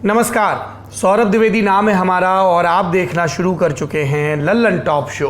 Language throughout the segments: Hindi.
नमस्कार, सौरभ द्विवेदी नाम है हमारा और आप देखना शुरू कर चुके हैं लल्लन टॉप शो।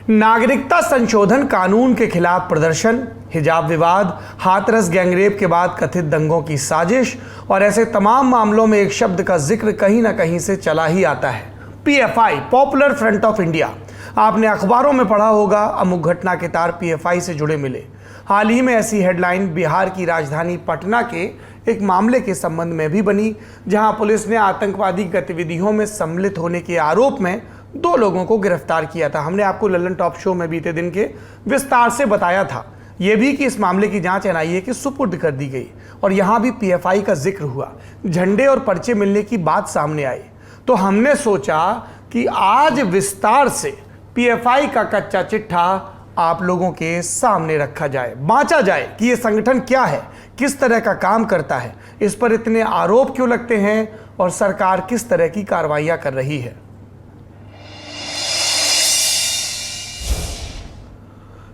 नागरिकता संशोधन कानून के खिलाफ प्रदर्शन, हिजाब विवाद, हाथरस गैंगरेप के बाद कथित दंगों की साजिश और ऐसे तमाम मामलों में एक शब्द का जिक्र कहीं ना कहीं से चला ही आता है, PFI, popular front of India. आपने अखबारों में पढ़ा होगा, अमुक घटना के तार पीएफआई से जुड़े मिले। हाल ही में ऐसी हेडलाइन बिहार की राजधानी पटना के एक मामले के संबंध में भी बनी, जहां पुलिस ने आतंकवादी गतिविधियों में सम्मिलित होने के आरोप में 2 लोगों को गिरफ्तार किया था। हमने आपको लल्लन टॉप शो में बीते दिन के विस्तार से बताया था यह भी कि इस मामले की जांच एनआईए के सुपुर्द कर दी गई और यहां भी पीएफआई का जिक्र हुआ। झंडे और पर्चे मिलने की बात सामने आई तो हमने सोचा कि आज विस्तार से पीएफआई का कच्चा चिट्ठा आप लोगों के सामने रखा जाए, बांचा जाए कि यह संगठन क्या है, किस तरह का काम करता है, इस पर इतने आरोप क्यों लगते हैं और सरकार किस तरह की कार्रवाइयां कर रही है।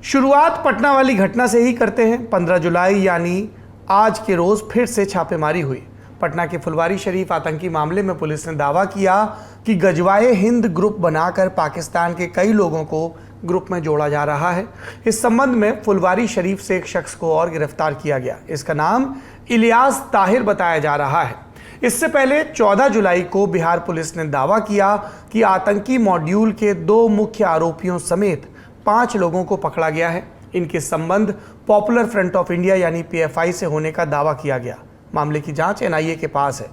शुरुआत पटना वाली घटना से ही करते हैं। 15 जुलाई यानी आज के रोज फिर से छापेमारी हुई। पटना के फुलवारी शरीफ आतंकी मामले में पुलिस ने दावा किया कि गजवाए हिंद ग्रुप बनाकर पाकिस्तान के कई लोगों को ग्रुप में जोड़ा जा रहा है। इस संबंध में फुलवारी शरीफ से एक शख्स को और गिरफ्तार किया गया। इसका नाम इलियास ताहिर बताया जा रहा है। इससे पहले 14 जुलाई को बिहार पुलिस ने दावा किया कि आतंकी मॉड्यूल के 2 मुख्य आरोपियों समेत 5 लोगों को पकड़ा गया है। इनके संबंध पॉपुलर फ्रंट ऑफ इंडिया यानी पीएफआई से होने का दावा किया गया। मामले की जांच एनआईए के पास है।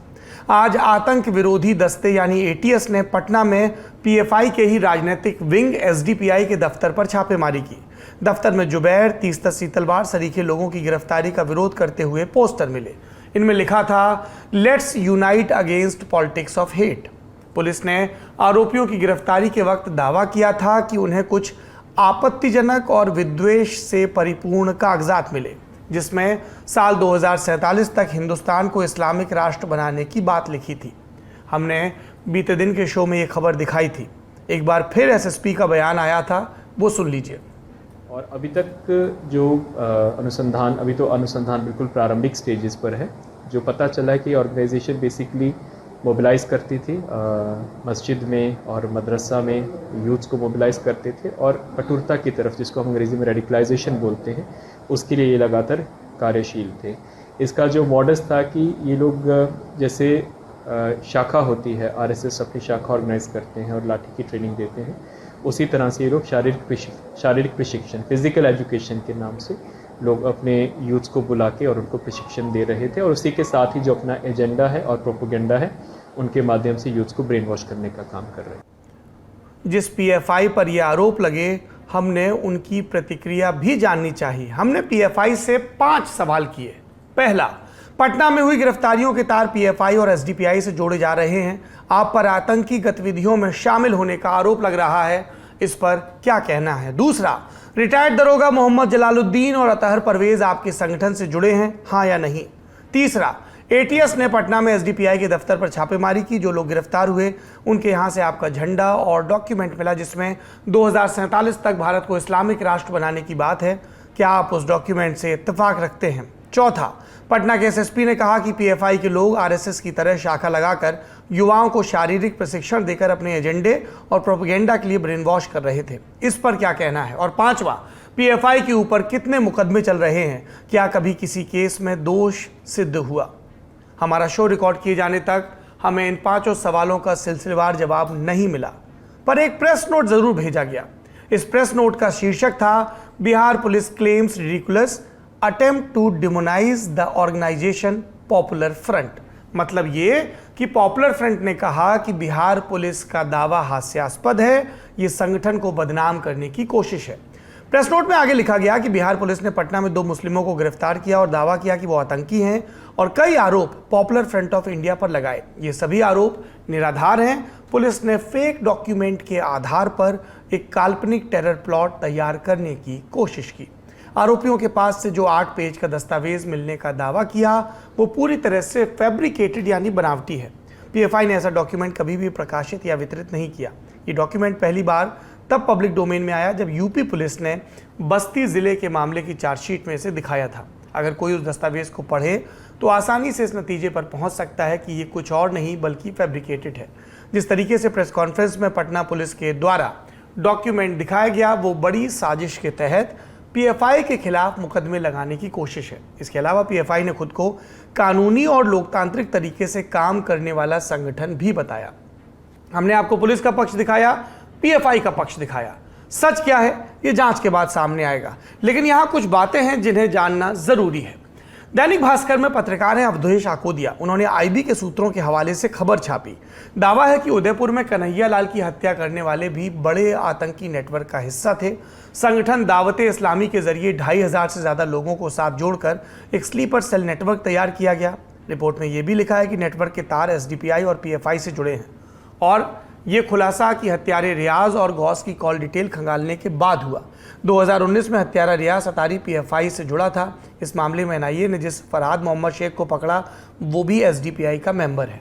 आज आतंक विरोधी दस्ते यानी एटीएस ने पटना में पीएफआई के ही राजनीतिक विंग एसडीपीआई के दफ्तर पर छापेमारी की। दफ्तर में जुबैर, तीस्ता सीतलवार सरीखे लोगों की गिरफ्तारी का विरोध करते हुए पोस्टर मिले। इनमें लिखा था, let's unite against politics of hate. Police ने आरोपियों की गिरफ्तारी के वक्त दावा किया था कि उन्हें कुछ आपत्तिजनक और विद्वेष से परिपूर्ण कागजात मिले, जिसमें साल 2047 तक हिंदुस्तान को इस्लामिक राष्ट्र बनाने की बात लिखी थी। हमने बीते दिन के शो में ये खबर दिखाई थी। एक बार फिर एसएसपी का बयान आया था, वो सुन लीजिए। और अभी तक जो अनुसंधान बिल्कुल प्रारंभिक स्टेजेस पर है। जो पता चला है कि ऑर्गेनाइजेशन बेसिकली मोबिलाइज करती थी, मस्जिद में और मदरसा में यूथ्स को मोबिलाइज करते थे और कठोरता की तरफ, जिसको हम अंग्रेज़ी में रेडिकलाइजेशन बोलते हैं, उसके लिए ये लगातार कार्यशील थे। इसका जो मॉडस था कि ये लोग जैसे शाखा होती है, आरएसएस अपनी शाखा ऑर्गेनाइज करते हैं और लाठी की ट्रेनिंग देते हैं, उसी तरह से ये लोग शारीरिक प्रशिक्षण, फिजिकल एजुकेशन के नाम से लोग अपने यूथ्स को बुला के और उनको प्रशिक्षण दे रहे थे और उसी के साथ ही जो अपना एजेंडा है और प्रोपोगेंडा है, उनके माध्यम से यूथ्स को ब्रेन वॉश करने का काम कर रहे हैं। जिस पीएफआई पर ये आरोप लगे, हमने उनकी प्रतिक्रिया भी जाननी चाहिए। हमने पीएफआई से 5 सवाल किए। पहला, पटना में हुई गिरफ्तारियों के तार पीएफआई और एसडीपीआई से जोड़े जा रहे हैं। आप पर आतंकी गतिविधियों में शामिल होने का आरोप लग रहा है, इस पर क्या कहना है? दूसरा, रिटायर्ड दरोगा मोहम्मद जलालुद्दीन और अतहर परवेज आपके संगठन से जुड़े हैं, हाँ या नहीं? तीसरा, एटीएस ने पटना में एसडीपीआई के दफ्तर पर छापेमारी की। जो लोग गिरफ्तार हुए उनके यहाँ से आपका झंडा और डॉक्यूमेंट मिला, जिसमें 2047 तक भारत को इस्लामिक राष्ट्र बनाने की बात है। क्या आप उस डॉक्यूमेंट से इत्तेफाक रखते हैं? चौथा, पटना के एसएसपी ने कहा कि पीएफआई के लोग आरएसएस की तरह शाखा लगाकर युवाओं को शारीरिक प्रशिक्षण देकर अपने एजेंडे और प्रोपेगेंडा के लिए ब्रेन वॉश कर रहे थे, इस पर क्या कहना है? और पांचवा, पीएफआई के ऊपर कितने मुकदमे चल रहे हैं? क्या कभी किसी केस में दोष सिद्ध हुआ? हमारा शो रिकॉर्ड किए जाने तक हमें इन 5 सवालों का सिलसिलेवार जवाब नहीं मिला, पर एक प्रेस नोट जरूर भेजा गया। इस प्रेस नोट का शीर्षक था, Bihar police claims ridiculous attempt to demonize the organisation popular front. मतलब ये कि पॉपुलर फ्रंट ने कहा कि बिहार पुलिस का दावा हास्यास्पद है, ये संगठन को बदनाम करने की कोशिश है। प्रेस नोट में आगे लिखा गया कि बिहार पुलिस ने पटना में 2 मुस्लिमों को गिरफ्तार किया और दावा किया कि वो आतंकी हैं और कई आरोप पॉपुलर फ्रंट ऑफ इंडिया पर लगाए। ये सभी आरोप निराधार हैं। पुलिस ने फेक डॉक्यूमेंट के आधार पर एक काल्पनिक टेरर प्लॉट तैयार करने की कोशिश की। आरोपियों के पास से जो 8 पेज का दस्तावेज मिलने का दावा किया, वो पूरी तरह से फैब्रिकेटेड यानी बनावटी है। पीएफआई ने ऐसा डॉक्यूमेंट कभी भी प्रकाशित या वितरित नहीं किया। ये डॉक्यूमेंट पहली बार तब पब्लिक डोमेन में आया जब यूपी पुलिस ने बस्ती जिले के मामले की चार्जशीट में इसे दिखाया था। अगर कोई उस दस्तावेज को पढ़े तो आसानी से इस नतीजे पर पहुंच सकता है कि ये कुछ और नहीं बल्कि फैब्रिकेटेड है। जिस तरीके से प्रेस कॉन्फ्रेंस में पटना पुलिस के द्वारा डॉक्यूमेंट दिखाया गया वो बड़ी साजिश के तहत पीएफआई के खिलाफ मुकदमे लगाने की कोशिश है। इसके अलावा पीएफआई ने खुद को कानूनी और लोकतांत्रिक तरीके से काम करने वाला संगठन भी बताया। हमने आपको पुलिस का पक्ष दिखाया, पीएफआई का पक्ष दिखाया। सच क्या है ये जांच के बाद सामने आएगा, लेकिन यहां कुछ बातें हैं जिन्हें जानना जरूरी है। दैनिक भास्कर में पत्रकार हैं अवधेश आकोदिया। उन्होंने आईबी के सूत्रों के हवाले से खबर छापी। दावा है कि उदयपुर में कन्हैया लाल की हत्या करने वाले भी बड़े आतंकी नेटवर्क का हिस्सा थे। संगठन दावते इस्लामी के जरिए 2500 से ज्यादा लोगों को साथ जोड़कर एक स्लीपर सेल नेटवर्क तैयार किया गया। रिपोर्ट में यह भी लिखा है कि नेटवर्क के तार एसडीपीआई और पीएफआई से जुड़े हैं और ये खुलासा कि हत्यारे रियाज और गौस की कॉल डिटेल खंगालने के बाद हुआ। 2019 में हत्यारा रियाज अतारी पीएफआई से जुड़ा था। इस मामले में एनआईए ने जिस फरहाद मोहम्मद शेख को पकड़ा वो भी एसडीपीआई का मेंबर है।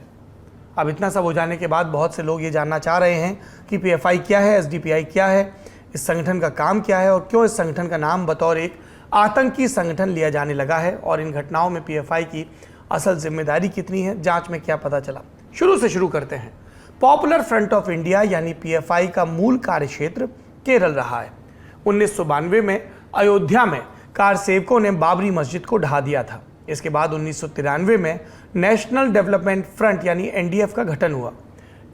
अब इतना सब हो जाने के बाद बहुत से लोग ये जानना चाह रहे हैं कि पीएफआई क्या है, एसडीपीआई क्या है, इस संगठन का काम क्या है और क्यों इस संगठन का नाम बतौर एक आतंकी संगठन लिया जाने लगा है और इन घटनाओं में पीएफआई की असल जिम्मेदारी कितनी है, जांच में क्या पता चला। शुरू से शुरू करते हैं। पॉपुलर फ्रंट ऑफ इंडिया यानी पीएफआई का मूल कार्यक्षेत्र केरल रहा है। 1992 में अयोध्या में कार सेवकों ने बाबरी मस्जिद को ढहा दिया था। इसके बाद 1993 में नेशनल डेवलपमेंट फ्रंट यानी एनडीएफ का गठन हुआ।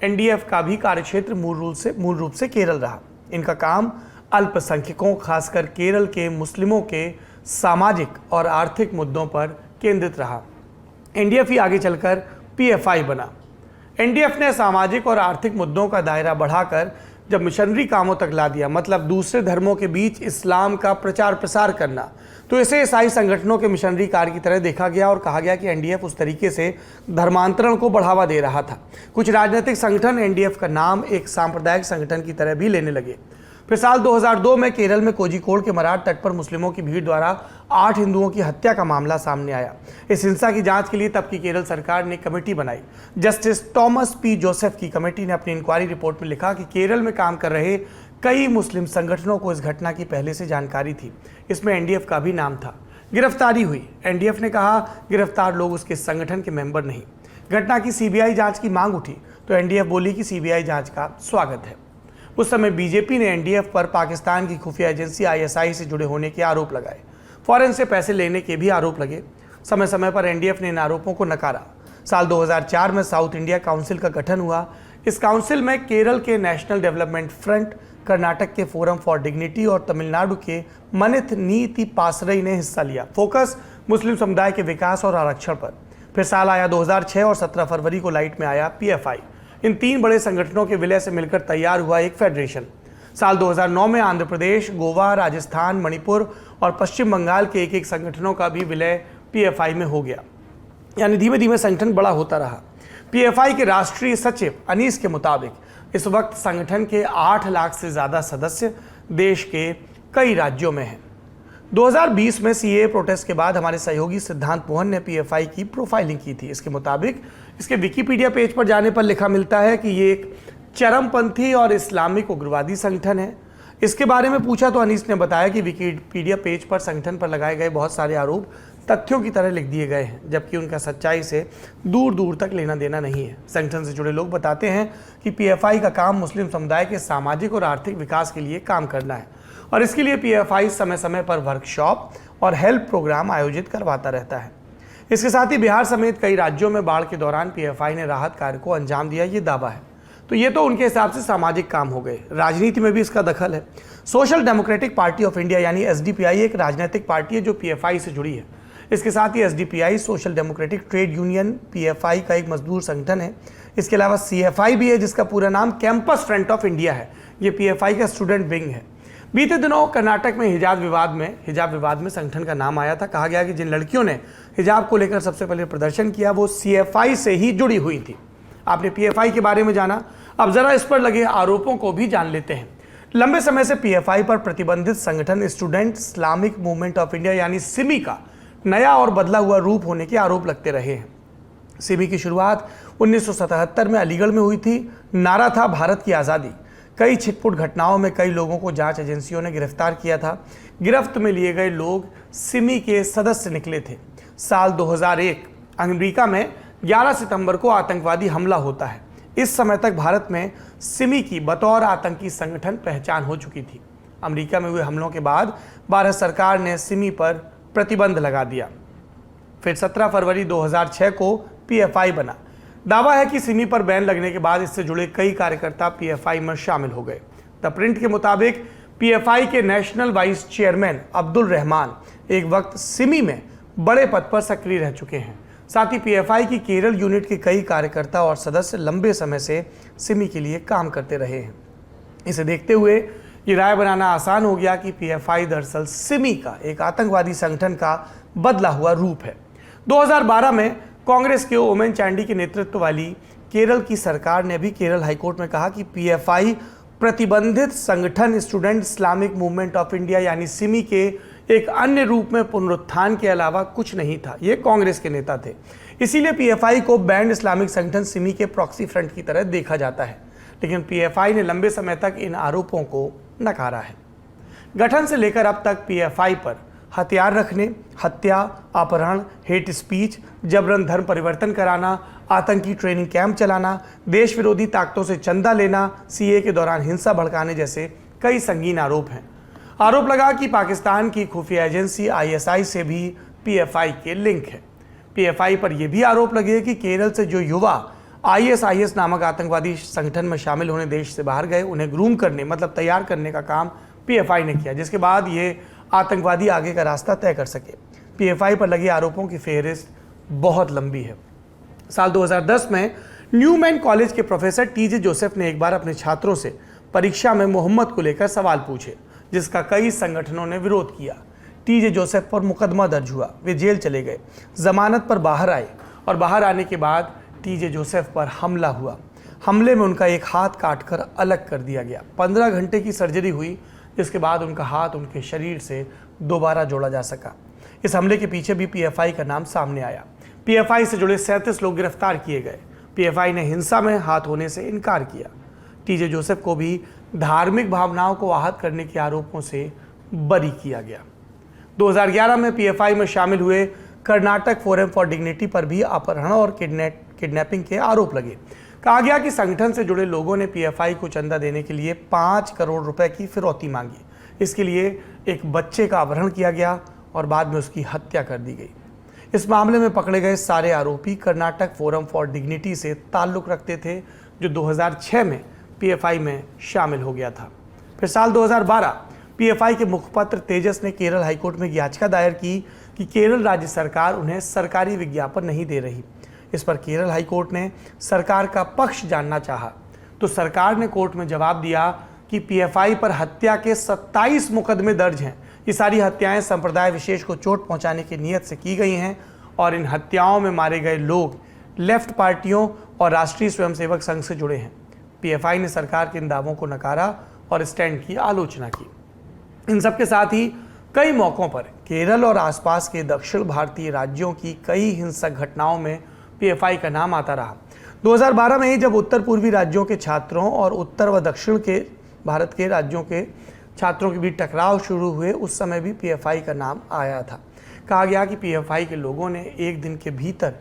एनडीएफ का भी कार्यक्षेत्र मूल रूप से केरल रहा। इनका काम अल्पसंख्यकों खासकर केरल के मुस्लिमों के सामाजिक और आर्थिक मुद्दों पर केंद्रित रहा। एनडीएफ ही आगे चलकर पीएफआई बना। एनडीएफ ने सामाजिक और आर्थिक मुद्दों का दायरा बढ़ाकर जब मिशनरी कामों तक ला दिया, मतलब दूसरे धर्मों के बीच इस्लाम का प्रचार प्रसार करना, तो इसे ईसाई संगठनों के मिशनरी कार्य की तरह देखा गया और कहा गया कि एनडीएफ उस तरीके से धर्मांतरण को बढ़ावा दे रहा था। कुछ राजनीतिक संगठन एनडीएफ का नाम एक सांप्रदायिक संगठन की तरह भी लेने लगे। फिर साल 2002 में केरल में कोझिकोड के मराठ तट पर मुस्लिमों की भीड़ द्वारा 8 हिंदुओं की हत्या का मामला सामने आया। इस हिंसा की जांच के लिए तब की केरल सरकार ने कमेटी बनाई। जस्टिस टॉमस पी जोसेफ की कमेटी ने अपनी इंक्वायरी रिपोर्ट में लिखा कि केरल में काम कर रहे कई मुस्लिम संगठनों को इस घटना की पहले से जानकारी थी। इसमें एनडीएफ का भी नाम था। गिरफ्तारी हुई। एनडीएफ ने कहा गिरफ्तार लोग उसके संगठन के मेंबर नहीं। घटना की सीबीआई जांच की मांग उठी तो एनडीएफ बोली कि सीबीआई जांच का स्वागत है। उस समय बीजेपी ने एनडीएफ पर पाकिस्तान की खुफिया एजेंसी आईएसआई से जुड़े होने के आरोप लगाए। फॉरेन से पैसे लेने के भी आरोप लगे। समय समय पर एनडीएफ ने इन आरोपों को नकारा। साल 2004 में साउथ इंडिया काउंसिल का गठन हुआ। इस काउंसिल में केरल के नेशनल डेवलपमेंट फ्रंट, कर्नाटक के फोरम फॉर डिग्निटी और तमिलनाडु के मनिथ नीति पासरई ने हिस्सा लिया। फोकस मुस्लिम समुदाय के विकास और आरक्षण पर। फिर साल आया 2006 और 17 फरवरी को लाइट में आया पीएफआई। इन 3 बड़े संगठनों के विलय से मिलकर तैयार हुआ एक फेडरेशन। साल 2009 में आंध्र प्रदेश, गोवा, राजस्थान, मणिपुर और पश्चिम बंगाल के एक संगठनों का भी विलय पीएफआई में हो गया। यानी धीमे धीमे संगठन बड़ा होता रहा। पीएफआई के राष्ट्रीय सचिव अनीस के मुताबिक इस वक्त संगठन के 8 लाख से ज़्यादा सदस्य देश के कई राज्यों में हैं। 2020 में सीएए प्रोटेस्ट के बाद हमारे सहयोगी सिद्धांत मोहन ने पीएफआई की प्रोफाइलिंग की थी। इसके मुताबिक इसके विकिपीडिया पेज पर जाने पर लिखा मिलता है कि ये एक चरमपंथी और इस्लामिक उग्रवादी संगठन है। इसके बारे में पूछा तो अनीस ने बताया कि विकिपीडिया पेज पर संगठन पर लगाए गए बहुत सारे आरोप तथ्यों की तरह लिख दिए गए हैं, जबकि उनका सच्चाई से दूर दूर तक लेना देना नहीं है। संगठन से जुड़े लोग बताते हैं कि पीएफआई का काम मुस्लिम समुदाय के सामाजिक और आर्थिक विकास के लिए काम करना है और इसके लिए पीएफआई समय समय पर वर्कशॉप और हेल्प प्रोग्राम आयोजित करवाता रहता है। इसके साथ ही बिहार समेत कई राज्यों में बाढ़ के दौरान पीएफआई ने राहत कार्य को अंजाम दिया, ये दावा है। तो ये तो उनके हिसाब से सामाजिक काम हो गए। राजनीति में भी इसका दखल है। Social democratic party of India यानी एसडीपीआई एक राजनीतिक पार्टी है जो पीएफआई से जुड़ी है। इसके साथ ही SDPI social democratic trade union PFI का एक मजदूर संगठन है। इसके अलावा सीएफआई भी है जिसका पूरा नाम कैंपस फ्रंट ऑफ इंडिया है। ये पीएफआई का स्टूडेंट विंग है। बीते दिनों कर्नाटक में हिजाब विवाद में संगठन का नाम आया था। कहा गया कि जिन लड़कियों ने हिजाब को लेकर सबसे पहले प्रदर्शन किया वो सीएफआई से ही जुड़ी हुई थी। आपने पीएफआई के बारे में जाना, अब जरा इस पर लगे आरोपों को भी जान लेते हैं। लंबे समय से पीएफआई पर प्रतिबंधित संगठन student Islamic movement of India यानी सिमी का नया और बदला हुआ रूप होने के आरोप लगते रहे हैं। सिमी की शुरुआत 1977 में अलीगढ़ में हुई थी। नारा था भारत की आज़ादी। कई छिटपुट घटनाओं में कई लोगों को जांच एजेंसियों ने गिरफ्तार किया था। गिरफ्त में लिए गए लोग सिमी के सदस्य निकले थे। साल 2001 अमेरिका में 11 सितंबर को आतंकवादी हमला होता है। इस समय तक भारत में सिमी की बतौर आतंकी संगठन पहचान हो चुकी थी। अमेरिका में हुए हमलों के बाद भारत सरकार ने सिमी पर प्रतिबंध लगा दिया। फिर 17 फरवरी 2006 को पीएफआई बना। दावा है कि सिमी पर बैन लगने के बाद इससे जुड़े कई कार्यकर्ता पीएफआई में शामिल हो गए। द प्रिंट के मुताबिक पीएफआई के national vice chairman Abdul Rahman एक वक्त सिमी में बड़े पद पर सक्रिय रह चुके हैं। साथ ही पीएफआई की केरल यूनिट के कई कार्यकर्ता और सदस्य लंबे समय से सिमी के लिए काम करते रहे हैं। इसे देखते हुए ये राय बनाना आसान हो गया कि पीएफआई दरअसल सिमी का एक आतंकवादी संगठन का बदला हुआ रूप है। 2012 में कांग्रेस के ओमेन चांडी के नेतृत्व वाली केरल की सरकार ने भी केरल हाईकोर्ट में कहा कि पीएफआई प्रतिबंधित संगठन student Islamic movement of India यानी सिमी के एक अन्य रूप में पुनरुत्थान के अलावा कुछ नहीं था। ये कांग्रेस के नेता थे, इसीलिए पीएफआई को बैंड इस्लामिक संगठन सिमी के प्रॉक्सी फ्रंट की तरह देखा जाता है। लेकिन पीएफआई ने लंबे समय तक इन आरोपों को नकारा है। गठन से लेकर अब तक पीएफआई पर हथियार रखने, हत्या, अपहरण, हेट स्पीच, जबरन धर्म परिवर्तन कराना, आतंकी ट्रेनिंग कैंप चलाना, देश विरोधी ताकतों से चंदा लेना, सीए के दौरान हिंसा भड़काने जैसे कई संगीन आरोप हैं। आरोप लगा कि पाकिस्तान की खुफिया एजेंसी आईएसआई से भी पीएफआई के लिंक है। पीएफआई पर यह भी आरोप लगे कि केरल से जो युवा आईएसआईएस नामक आतंकवादी संगठन में शामिल होने देश से बाहर गए, उन्हें ग्रूम करने मतलब तैयार करने का काम पीएफआई ने किया, जिसके बाद ये आतंकवादी आगे का रास्ता तय कर सके। पीएफआई पर लगे आरोपों की फेहरिस्त बहुत लंबी है। साल 2010 में न्यूमैन कॉलेज के प्रोफेसर टीजे जोसेफ ने एक बार अपने छात्रों से परीक्षा में मोहम्मद को लेकर सवाल पूछे, जिसका कई संगठनों ने विरोध किया। टीजे जोसेफ पर मुकदमा दर्ज हुआ, वे जेल चले गए, जमानत पर बाहर आए और बाहर आने के बाद टीजे जोसेफ पर हमला हुआ। हमले में उनका एक हाथ काटकर अलग कर दिया गया। 15 घंटे की सर्जरी हुई, जिसके बाद उनका हाथ उनके शरीर से दोबारा जोड़ा जा सका। इस हमले के पीछे भी पीएफआई का नाम सामने आया। पीएफआई से जुड़े 37 लोग गिरफ्तार किए गए। पीएफआई ने हिंसा में हाथ होने से इनकार किया। टीजे जोसेफ को भी धार्मिक भावनाओं को आहत करने के आरोपों से बरी किया गया। 2011 में पीएफआई में शामिल हुए कर्नाटक फोरम फॉर डिग्निटी पर भी अपहरण और किडनैपिंग के आरोप लगे। कहा गया कि संगठन से जुड़े लोगों ने पीएफआई को चंदा देने के लिए 5 करोड़ रुपए की फिरौती मांगी। इसके लिए एक बच्चे का अपहरण किया गया और बाद में उसकी हत्या कर दी गई। इस मामले में पकड़े गए सारे आरोपी कर्नाटक फोरम फॉर डिग्निटी से ताल्लुक रखते थे, जो 2006 में पीएफआई में शामिल हो गया था। फिर साल 2012 पीएफआई के मुखपत्र तेजस ने केरल हाईकोर्ट में याचिका दायर की कि केरल राज्य सरकार उन्हें सरकारी विज्ञापन नहीं दे रही। इस पर केरल हाईकोर्ट ने सरकार का पक्ष जानना चाहा, तो सरकार ने कोर्ट में जवाब दिया कि पीएफआई पर हत्या के 27 मुकदमे दर्ज हैं। ये सारी हत्याएं संप्रदाय विशेष को चोट पहुंचाने की नीयत से की गई हैं और इन हत्याओं में मारे गए लोग लेफ्ट पार्टियों और राष्ट्रीय स्वयंसेवक संघ से जुड़े हैं। पीएफआई ने सरकार के इन दावों को नकारा और स्टैंड की आलोचना की। इन सबके साथ ही कई मौकों पर केरल और आसपास के दक्षिण भारतीय राज्यों की कई हिंसक घटनाओं में पीएफआई का नाम आता रहा। 2012 में ही जब उत्तर पूर्वी राज्यों के छात्रों और उत्तर व दक्षिण के भारत के राज्यों के छात्रों के बीच टकराव शुरू हुए, उस समय भी पीएफआई का नाम आया था। कहा गया कि पीएफआई के लोगों ने एक दिन के भीतर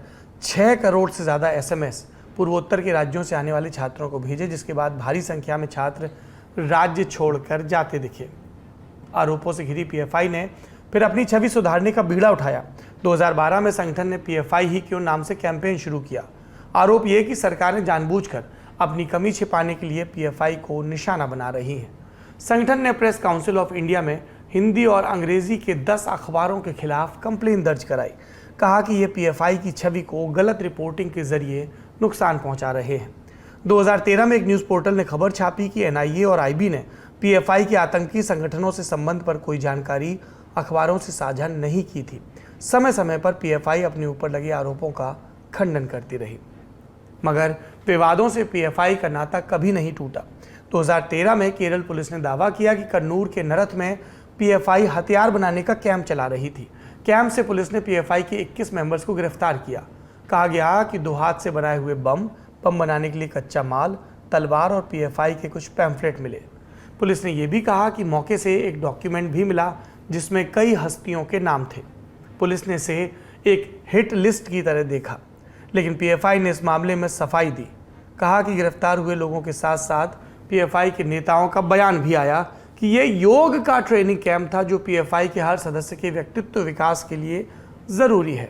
6 करोड़ से ज़्यादा एसएमएस पूर्वोत्तर के राज्यों से आने वाले छात्रों को भेजे, जिसके बाद भारी संख्या में छात्र राज्य छोड़कर जाते दिखे। आरोपों से घिरी पीएफआई ने फिर अपनी छवि सुधारने का बीड़ा उठाया। 2012 में संगठन ने पीएफआई ही क्यों नाम से कैंपेन शुरू किया। आरोप ये कि सरकार ने जानबूझकर अपनी कमी छिपाने के लिए पीएफआई को निशाना बना रही है। संगठन ने प्रेस काउंसिल ऑफ इंडिया में हिंदी और अंग्रेजी के 10 अखबारों के खिलाफ कंप्लेन दर्ज कराई। कहा कि ये पीएफआई की छवि को गलत रिपोर्टिंग के जरिए नुकसान पहुंचा रहे हैं। 2013 में एक न्यूज़ पोर्टल ने खबर छापी कि एनआईए और आईबी ने पीएफआई के आतंकी संगठनों से संबंध पर कोई जानकारी अखबारों से साझा नहीं की थी। समय समय पर पीएफआई अपने ऊपर लगे आरोपों का खंडन करती रही, मगर विवादों से पीएफआई का नाता कभी नहीं टूटा। 2013 में केरल पुलिस ने दावा किया कि कन्नूर के नरथ में पीएफआई हथियार बनाने का कैंप चला रही थी। कैंप से पुलिस ने पीएफआई के 21 मेंबर्स को गिरफ्तार किया। कहा गया कि 2 हाथ से बनाए हुए बम बनाने के लिए कच्चा माल, तलवार और पीएफआई के कुछ पैम्फलेट मिले। पुलिस ने यह भी कहा कि मौके से एक डॉक्यूमेंट भी मिला जिसमें कई हस्तियों के नाम थे। पुलिस ने इसे एक हिट लिस्ट की तरह देखा। लेकिन पीएफआई ने इस मामले में सफाई दी। कहा कि गिरफ्तार हुए लोगों के साथ साथ पीएफआई के नेताओं का बयान भी आया कि ये योग का ट्रेनिंग कैंप था जो पीएफआई के हर सदस्य के व्यक्तित्व विकास के लिए ज़रूरी है।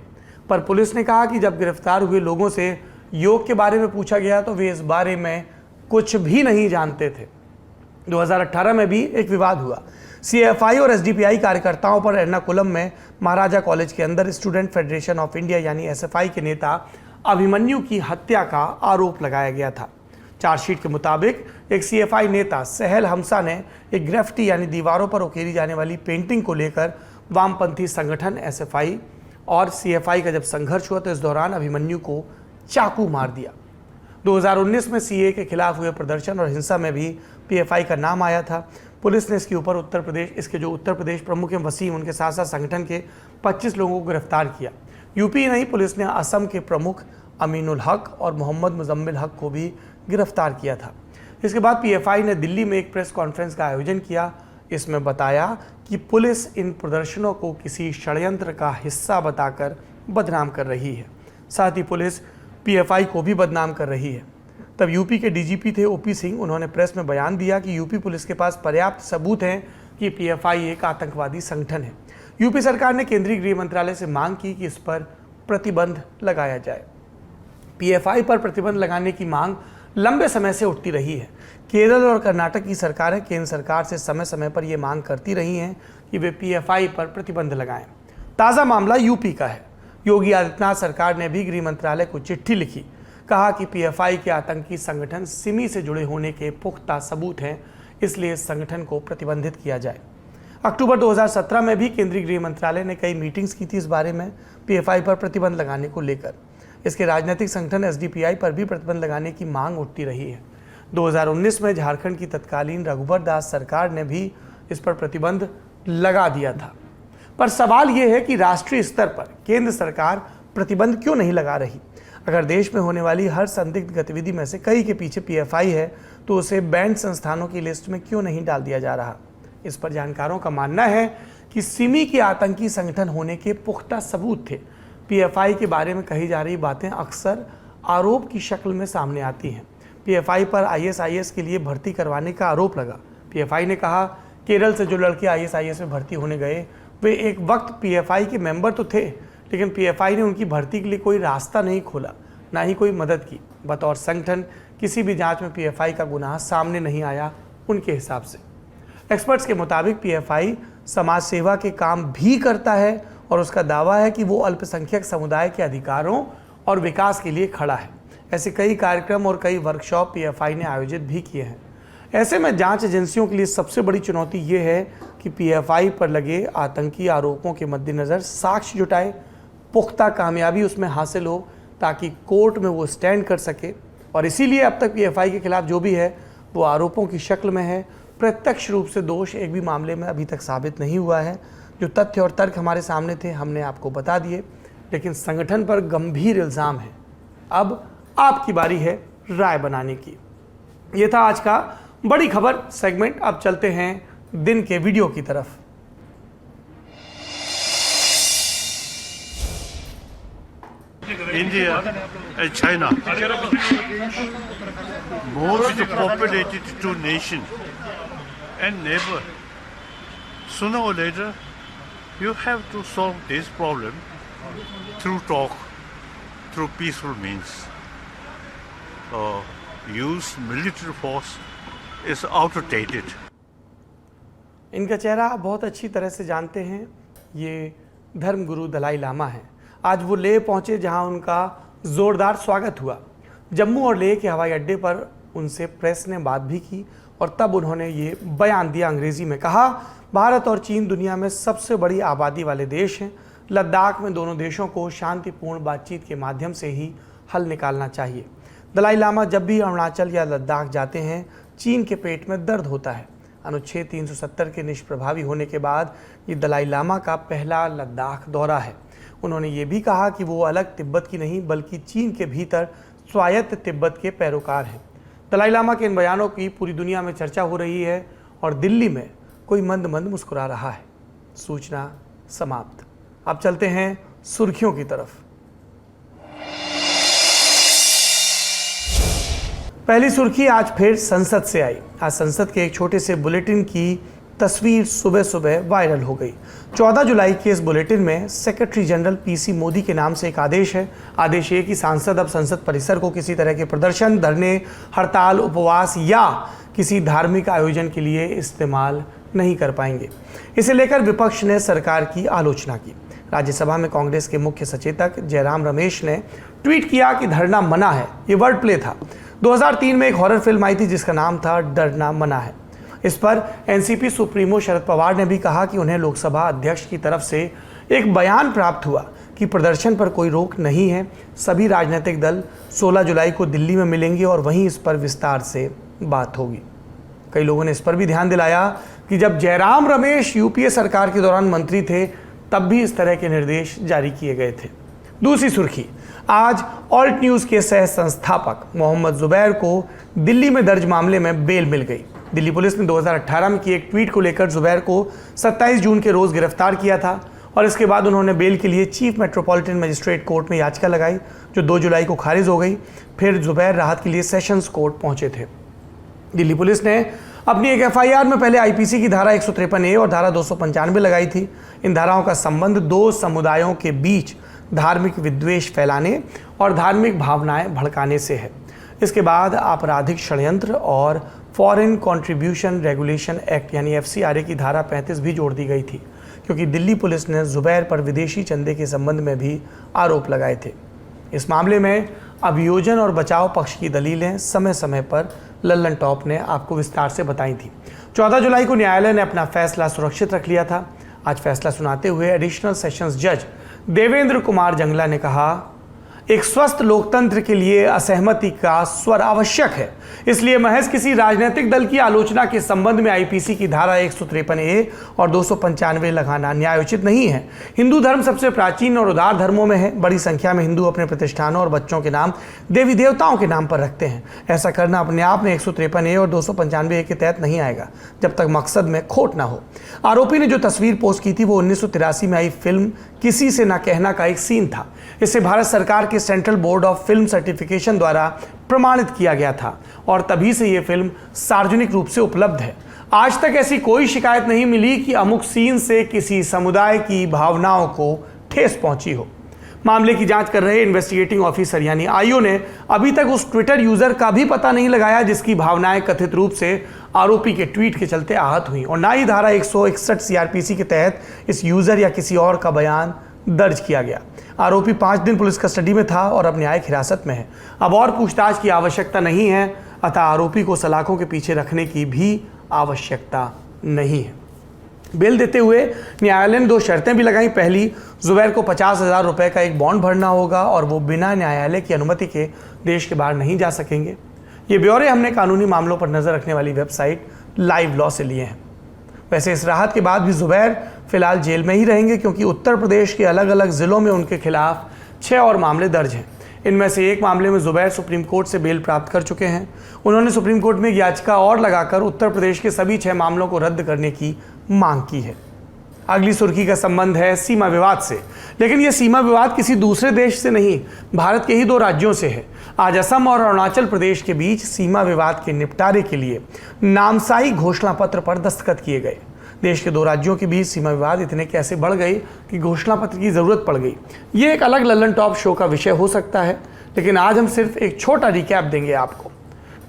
पर पुलिस ने कहा कि जब गिरफ्तार हुए लोगों से योग के बारे में पूछा गया तो वे इस बारे में कुछ भी नहीं जानते थे। 2018 में भी एक विवाद हुआ। सीएफआई और एसडीपीआई कार्यकर्ताओं पर एर्नाकुलम में महाराजा कॉलेज के अंदर स्टूडेंट फेडरेशन ऑफ इंडिया यानी एसएफआई के नेता अभिमन्यु की हत्या का आरोप लगाया गया था। चार्जशीट के मुताबिक एक सीएफआई नेता सहल हमसा ने एक ग्रेफिटी यानी दीवारों पर उकेरी जाने वाली पेंटिंग को लेकर वामपंथी संगठन एसएफआई और सीएफआई का जब संघर्ष हुआ तो इस दौरान अभिमन्यु को चाकू मार दिया। 2019 में सीए के खिलाफ हुए प्रदर्शन और हिंसा में भी पीएफआई का नाम आया था। पुलिस ने इसके जो उत्तर प्रदेश प्रमुख हैं वसीम, उनके साथ साथ संगठन के 25 लोगों को गिरफ्तार किया। यूपी नहीं, पुलिस ने असम के प्रमुख अमीनुल हक और मोहम्मद मुजम्मिल हक को भी गिरफ्तार किया था। इसके बाद पीएफआई ने दिल्ली में एक प्रेस कॉन्फ्रेंस का आयोजन किया। इसमें बताया कि पुलिस इन प्रदर्शनों को किसी षड्यंत्र का हिस्सा बताकर बदनाम कर रही है। साथ ही पुलिस पीएफआई को भी बदनाम कर रही है। तब यूपी के डीजीपी थे ओपी सिंह, उन्होंने प्रेस में बयान दिया कि यूपी पुलिस के पास पर्याप्त सबूत हैं कि पीएफआई एक आतंकवादी संगठन है। यूपी सरकार ने केंद्रीय गृह मंत्रालय से मांग की कि इस पर प्रतिबंध लगाया जाए। पीएफआई पर प्रतिबंध लगाने की मांग लंबे समय से उठती रही है। केरल और कर्नाटक की सरकारें केंद्र सरकार से समय समय पर यह मांग करती रही हैं कि वे पीएफआई पर प्रतिबंध लगाएं। ताज़ा मामला यूपी का है। योगी आदित्यनाथ सरकार ने भी गृह मंत्रालय को चिट्ठी लिखी, कहा कि पीएफआई के आतंकी संगठन सिमी से जुड़े होने के पुख्ता सबूत हैं, इसलिए इस संगठन को प्रतिबंधित किया जाए। अक्टूबर 2017 में भी केंद्रीय गृह मंत्रालय ने कई मीटिंग्स की थी इस बारे में पीएफआई पर प्रतिबंध लगाने को लेकर। इसके राजनीतिक संगठन एसडीपीआई पर भी प्रतिबंध लगाने की मांग उठती रही है। 2019 में झारखंड की तत्कालीन रघुवर दास सरकार ने भी इस पर प्रतिबंध लगा दिया था। पर सवाल यह है कि राष्ट्रीय स्तर पर केंद्र सरकार प्रतिबंध क्यों नहीं लगा रही? अगर देश में होने वाली हर संदिग्ध गतिविधि में से कई के पीछे पीएफआई है तो उसे बैंड संस्थानों की लिस्ट में क्यों नहीं डाल दिया जा रहा? इस पर जानकारों का मानना है कि सिमी के आतंकी संगठन होने के पुख्ता सबूत थे। पीएफआई के बारे में कही जा रही बातें अक्सर आरोप की शक्ल में सामने आती हैं। पीएफआई पर आईएसआईएस के लिए भर्ती करवाने का आरोप लगा। पीएफआई ने कहा केरल से जो लड़के आईएसआईएस में भर्ती होने गए वे एक वक्त पीएफआई के मेंबर तो थे, लेकिन पीएफआई ने उनकी भर्ती के लिए कोई रास्ता नहीं खोला, ना ही कोई मदद की। बतौर संगठन किसी भी जांच में पीएफआई का गुनाह सामने नहीं आया उनके हिसाब से। एक्सपर्ट्स के मुताबिक पीएफआई समाज सेवा के काम भी करता है और उसका दावा है कि वो अल्पसंख्यक समुदाय के अधिकारों और विकास के लिए खड़ा है। ऐसे कई कार्यक्रम और कई वर्कशॉप पीएफआई ने आयोजित भी किए हैं। ऐसे में जांच एजेंसियों के लिए सबसे बड़ी चुनौती ये है कि पीएफआई पर लगे आतंकी आरोपों के मद्देनज़र साक्ष्य जुटाए, पुख्ता कामयाबी उसमें हासिल हो ताकि कोर्ट में वो स्टैंड कर सके। और इसीलिए अब तक पीएफआई के खिलाफ जो भी है वो आरोपों की शक्ल में है। प्रत्यक्ष रूप से दोष एक भी मामले में अभी तक साबित नहीं हुआ है। जो तथ्य और तर्क हमारे सामने थे हमने आपको बता दिए, लेकिन संगठन पर गंभीर इल्ज़ाम है। अब आपकी बारी है राय बनाने की। ये था आज का बड़ी खबर सेगमेंट। अब चलते हैं दिन के वीडियो की तरफ। India and China, most populated two nations and neighbor. Sooner or later, you have to solve this problem through talk, through peaceful means. Use military force is outdated. इनका चेहरा आप बहुत अच्छी तरह से जानते हैं। ये धर्मगुरु दलाई लामा हैं। आज वो लेह पहुंचे जहां उनका ज़ोरदार स्वागत हुआ। जम्मू और लेह के हवाई अड्डे पर उनसे प्रेस ने बात भी की और तब उन्होंने ये बयान दिया अंग्रेज़ी में। कहा भारत और चीन दुनिया में सबसे बड़ी आबादी वाले देश हैं। लद्दाख में दोनों देशों को शांतिपूर्ण बातचीत के माध्यम से ही हल निकालना चाहिए। दलाई लामा जब भी अरुणाचल या लद्दाख जाते हैं चीन के पेट में दर्द होता है। अनुच्छेद 370 के निष्प्रभावी होने के बाद ये दलाई लामा का पहला लद्दाख दौरा है। उन्होंने ये भी कहा कि वो अलग तिब्बत की नहीं बल्कि चीन के भीतर स्वायत्त तिब्बत के पैरोकार हैं। दलाई लामा के इन बयानों की पूरी दुनिया में चर्चा हो रही है और दिल्ली में कोई मंद मंद मुस्कुरा रहा है। सूचना समाप्त। अब चलते हैं सुर्खियों की तरफ। पहली सुर्खी आज फिर संसद से आई। आज संसद के एक छोटे से बुलेटिन की तस्वीर सुबह सुबह वायरल हो गई। 14 जुलाई के इस बुलेटिन में सेक्रेटरी जनरल पीसी मोदी के नाम से एक आदेश है। आदेश ये कि सांसद अब संसद परिसर को किसी तरह के प्रदर्शन, धरने, हड़ताल, उपवास या किसी धार्मिक आयोजन के लिए इस्तेमाल नहीं कर पाएंगे। इसे लेकर विपक्ष ने सरकार की आलोचना की। राज्यसभा में कांग्रेस के मुख्य सचेतक जयराम रमेश ने ट्वीट किया कि धरना मना है। ये वर्ड प्ले था। 2003 में एक हॉरर फिल्म आई थी जिसका नाम था डरना मना है। इस पर एनसीपी सुप्रीमो शरद पवार ने भी कहा कि उन्हें लोकसभा अध्यक्ष की तरफ से एक बयान प्राप्त हुआ कि प्रदर्शन पर कोई रोक नहीं है। सभी राजनीतिक दल 16 जुलाई को दिल्ली में मिलेंगे और वहीं इस पर विस्तार से बात होगी। कई लोगों ने इस पर भी ध्यान दिलाया कि जब जयराम रमेश यूपीए सरकार के दौरान मंत्री थे तब भी इस तरह के निर्देश जारी किए गए थे। दूसरी सुर्खी, आज ऑल्ट न्यूज़ के सह संस्थापक मोहम्मद जुबैर को दिल्ली में दर्ज मामले में बेल मिल गई। दिल्ली पुलिस ने 2018 में किए एक ट्वीट को लेकर जुबैर को 27 जून के रोज़ गिरफ्तार किया था और इसके बाद उन्होंने बेल के लिए चीफ मेट्रोपॉलिटन मजिस्ट्रेट कोर्ट में याचिका लगाई जो 2 जुलाई को खारिज हो गई। फिर जुबैर राहत के लिए सेशंस कोर्ट पहुंचे थे। दिल्ली पुलिस ने अपनी एक एफआईआर में पहले आईपीसी की धारा 153A और धारा 295 लगाई थी। इन धाराओं का संबंध दो समुदायों के बीच धार्मिक विद्वेष फैलाने और धार्मिक भावनाएं भड़काने से है। इसके बाद आपराधिक षड्यंत्र और फॉरेन कंट्रीब्यूशन रेगुलेशन एक्ट यानी FCRA की धारा 35 भी जोड़ दी गई थी क्योंकि दिल्ली पुलिस ने जुबैर पर विदेशी चंदे के संबंध में भी आरोप लगाए थे। इस मामले में अभियोजन और बचाव पक्ष की दलीलें समय समय पर लल्लन टॉप ने आपको विस्तार से बताई थी। 14 जुलाई को न्यायालय ने अपना फैसला सुरक्षित रख लिया था। आज फैसला सुनाते हुए एडिशनल सेशंस जज देवेंद्र कुमार जंगला ने कहा, एक स्वस्थ लोकतंत्र के लिए असहमति का स्वर आवश्यक है, इसलिए महज किसी राजनीतिक दल की आलोचना के संबंध में आईपीसी की धारा 153A और 295 लगाना न्यायोचित नहीं है। हिंदू धर्म सबसे प्राचीन और उदार धर्मों में है। बड़ी संख्या में हिंदू अपने प्रतिष्ठानों और बच्चों के नाम देवी देवताओं के नाम पर रखते हैं। ऐसा करना अपने आप में 153A और 295A के तहत नहीं आएगा जब तक मकसद में खोट ना हो। आरोपी ने जो तस्वीर पोस्ट की थी वो 1983 में आई फिल्म किसी से ना कहना का एक सीन था। इसे भारत सरकार के central board of film certification द्वारा प्रमाणित किया गया था और तभी से ये फिल्म सार्वजनिक रूप से उपलब्ध है। आज तक ऐसी कोई शिकायत नहीं मिली कि अमुक सीन से किसी समुदाय की भावनाओं को ठेस पहुंची हो। मामले की जांच कर रहे इन्वेस्टिगेटिंग ऑफिसर यानी आईओ ने अभी तक उस ट्विटर यूजर का भी पता नहीं लगाया जिसकी भावनाएं कथित रूप से आरोपी के ट्वीट के चलते आहत हुई और ना ही धारा 161 सीआरपीसी के तहत इस यूजर या किसी और का बयान दर्ज किया गया। आरोपी 5 दिन पुलिस कस्टडी में था और अब न्यायिक हिरासत में है। अब और पूछताछ की आवश्यकता नहीं है, अतः आरोपी को सलाखों के पीछे रखने की भी आवश्यकता नहीं है। बेल देते हुए न्यायालय ने 2 शर्तें भी लगाई। पहली, जुबैर को 50,000 रुपये का एक बॉन्ड भरना होगा और वो बिना न्यायालय की अनुमति के देश के बाहर नहीं जा सकेंगे। ये ब्यौरे हमने कानूनी मामलों पर नज़र रखने वाली वेबसाइट लाइव लॉ से लिए हैं। वैसे इस राहत के बाद भी जुबैर फिलहाल जेल में ही रहेंगे क्योंकि उत्तर प्रदेश के अलग अलग ज़िलों में उनके खिलाफ 6 और मामले दर्ज हैं। इनमें से एक मामले में जुबैर सुप्रीम कोर्ट से बेल प्राप्त कर चुके हैं। उन्होंने सुप्रीम कोर्ट में याचिका और लगाकर उत्तर प्रदेश के सभी 6 मामलों को रद्द करने की मांग की है। अगली सुर्खी का संबंध है सीमा विवाद से, लेकिन यह सीमा विवाद किसी दूसरे देश से नहीं, भारत के ही 2 राज्यों से है। आज असम और अरुणाचल प्रदेश के बीच सीमा विवाद के निपटारे के लिए नामसाई घोषणा पत्र पर दस्तखत किए गए। देश के 2 राज्यों के बीच सीमा विवाद इतने कैसे बढ़ गए कि घोषणा पत्र की जरूरत पड़ गई, ये एक अलग लल्लन टॉप शो का विषय हो सकता है, लेकिन आज हम सिर्फ एक छोटा रिकैप देंगे आपको।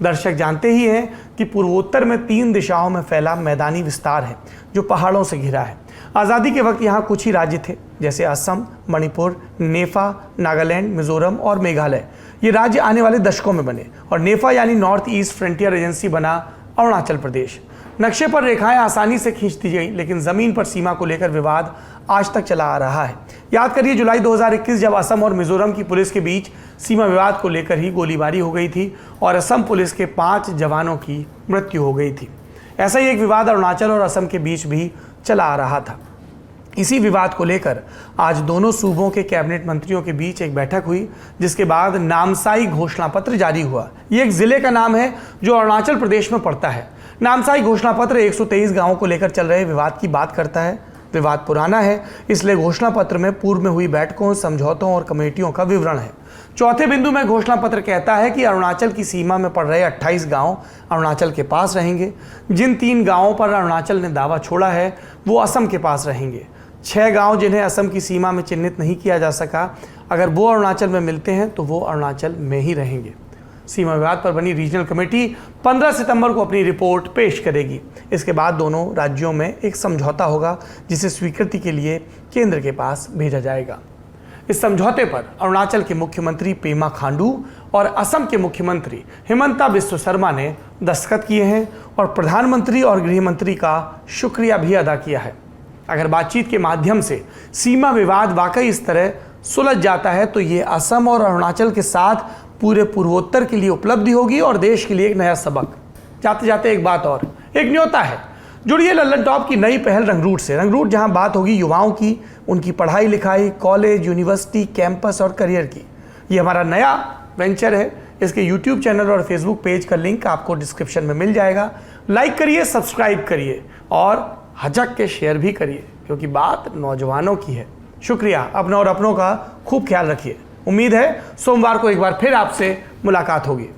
दर्शक जानते ही हैं कि पूर्वोत्तर में 3 दिशाओं में फैला मैदानी विस्तार है जो पहाड़ों से घिरा है। आज़ादी के वक्त यहाँ कुछ ही राज्य थे जैसे असम, मणिपुर, नेफा, नागालैंड, मिजोरम और मेघालय। ये राज्य आने वाले दशकों में बने और नेफा यानी नॉर्थ ईस्ट फ्रंटियर एजेंसी बना अरुणाचल प्रदेश। नक्शे पर रेखाएं आसानी से खींच दी गई, लेकिन ज़मीन पर सीमा को लेकर विवाद आज तक चला आ रहा है। याद करिए जुलाई 2021 जब असम और मिजोरम की पुलिस के बीच सीमा विवाद को लेकर ही गोलीबारी हो गई थी और असम पुलिस के 5 जवानों की मृत्यु हो गई थी। ऐसा ही एक विवाद अरुणाचल और असम के बीच भी चला आ रहा था। इसी विवाद को लेकर आज दोनों सूबों के कैबिनेट मंत्रियों के बीच एक बैठक हुई जिसके बाद नामसाई घोषणा पत्र जारी हुआ। ये एक जिले का नाम है जो अरुणाचल प्रदेश में पड़ता है। नामसाई घोषणा पत्र 123 गांवों को लेकर चल रहे विवाद की बात करता है। विवाद पुराना है, इसलिए घोषणा पत्र में पूर्व में हुई बैठकों, समझौतों और कमेटियों का विवरण है। चौथे बिंदु में घोषणा पत्र कहता है कि अरुणाचल की सीमा में पड़ रहे 28 गांव अरुणाचल के पास रहेंगे। जिन 3 गांवों पर अरुणाचल ने दावा छोड़ा है वो असम के पास रहेंगे। 6 गांव जिन्हें असम की सीमा में चिन्हित नहीं किया जा सका, अगर वो अरुणाचल में मिलते हैं तो वो अरुणाचल में ही रहेंगे। सीमा विवाद पर बनी रीजनल कमेटी 15 सितंबर को अपनी रिपोर्ट पेश करेगी। इसके बाद दोनों राज्यों में एक समझौता होगा जिसे स्वीकृति के लिए केंद्र के पास भेजा जाएगा। इस समझौते पर अरुणाचल के मुख्यमंत्री पेमा खांडू और असम के मुख्यमंत्री हिमंता बिस्वा शर्मा ने दस्तखत किए हैं और प्रधानमंत्री और गृह मंत्री का शुक्रिया भी अदा किया है। अगर बातचीत के माध्यम से सीमा विवाद वाकई इस तरह सुलझ जाता है तो ये असम और अरुणाचल के साथ पूरे पूर्वोत्तर के लिए उपलब्धि होगी और देश के लिए एक नया सबक। जाते जाते एक बात और, एक न्योता है। जुड़िए लल्लन टॉप की नई पहल रंगरूट से। रंगरूट जहां बात होगी युवाओं की, उनकी पढ़ाई लिखाई, कॉलेज, यूनिवर्सिटी, कैंपस और करियर की। ये हमारा नया वेंचर है। इसके यूट्यूब चैनल और फेसबुक पेज का लिंक आपको डिस्क्रिप्शन में मिल जाएगा। लाइक करिए, सब्सक्राइब करिए और हजक के शेयर भी करिए, क्योंकि बात नौजवानों की है। शुक्रिया। अपना और अपनों का खूब ख्याल रखिए। उम्मीद है सोमवार को एक बार फिर आपसे मुलाकात होगी।